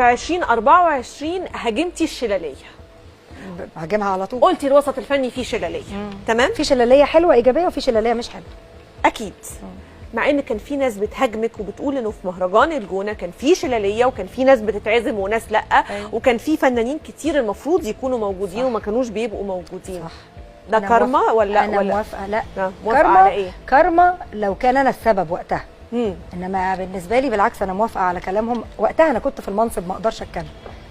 في 2024 هاجمتي الشلاليه. هاجمها على طول. قلتي الوسط الفني فيه شلاليه. تمام. في شلاليه حلوه ايجابيه وفي شلاليه مش حلوه. اكيد. مع ان كان في ناس بتهاجمك وبتقول انه في مهرجان الجونه كان في شلاليه وكان في ناس بتتعزم وناس لا. وكان في فنانين كتير المفروض يكونوا موجودين وما كانوش بيبقوا موجودين. صح. ده كارما ولا انا موافقه. لا موافقه كارما على ايه؟ كارما لو كان انا السبب وقتها. انما بالنسبه لي بالعكس انا موافقه على كلامهم. وقتها انا كنت في المنصب ما اقدرش اتكلم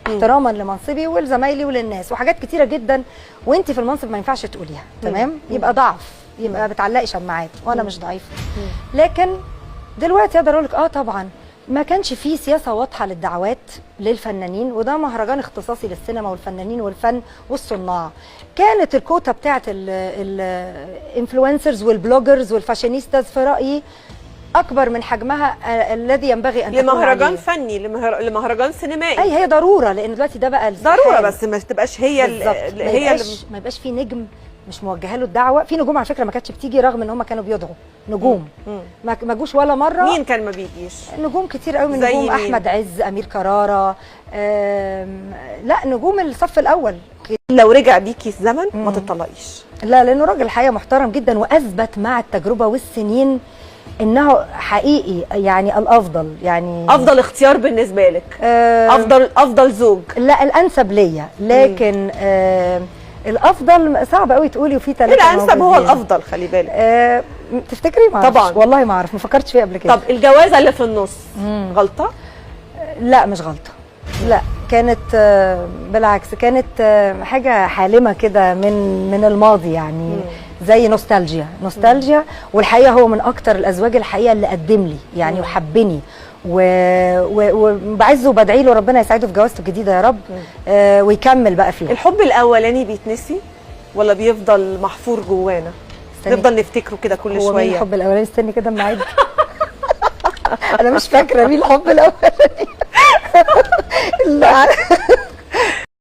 احتراما لمنصبي ولزمايلي وللناس وحاجات كتيره جدا وانت في المنصب ما ينفعش تقوليها. تمام. يبقى ضعف، يبقى بتعلقي شماعات وانا مش ضعيفه. لكن دلوقتي اقدر اقول لك طبعا ما كانش فيه سياسه واضحه للدعوات للفنانين، وده مهرجان اختصاصي للسينما والفنانين والفن والصناع. كانت الكوتا بتاعت الانفلونسرز والبلوجرز والفاشينيستاز في رايي اكبر من حجمها الذي ينبغي ان تكون لمهرجان فني، لمهرجان سينمائي. اي هي ضروره، لان دلوقتي ده بقى ضروره، بس ما تبقاش هي ما يبقاش في نجم مش موجهه له الدعوه. في نجوم على فكره ما كانتش بتيجي رغم ان هم كانوا بيدعوا نجوم. ما جوش ولا مره. مين كان ما بيجيش؟ نجوم كتير قوي من نجوم. احمد عز، امير كرارة، لا نجوم الصف الاول. لو رجع بيكي الزمن ما تطلقيش؟ لا، لانه راجل الحقيقه محترم جدا واثبت مع التجربه والسنين انه حقيقي يعني الافضل، يعني افضل اختيار بالنسبه لك. افضل زوج. لا الانسب ليا، لكن الافضل صعب قوي تقولي وفي ثلاثه. الانسب هو الافضل، خلي بالك. تفتكري؟ ما اعرفش طبعا، والله ما اعرف، ما فكرتش فيها قبل كده. طب الجوازه اللي في النص غلطه؟ لا مش غلطه، لا كانت بالعكس كانت حاجه حالمه كده من الماضي، يعني زي نوستالجيا. والحقيقه هو من اكتر الازواج الحقيقه اللي قدم لي يعني وحبني، وبعزه وبدعي له ربنا يسعده في جوازته الجديده يا رب. ويكمل بقى فيها. الحب الاولاني بيتنسي ولا بيفضل محفور جوانا؟ نفضل نفتكره كده كل شويه. هو مين الحب الاولاني؟ استني كده اما اعد. انا مش فاكره مين الحب الاولاني.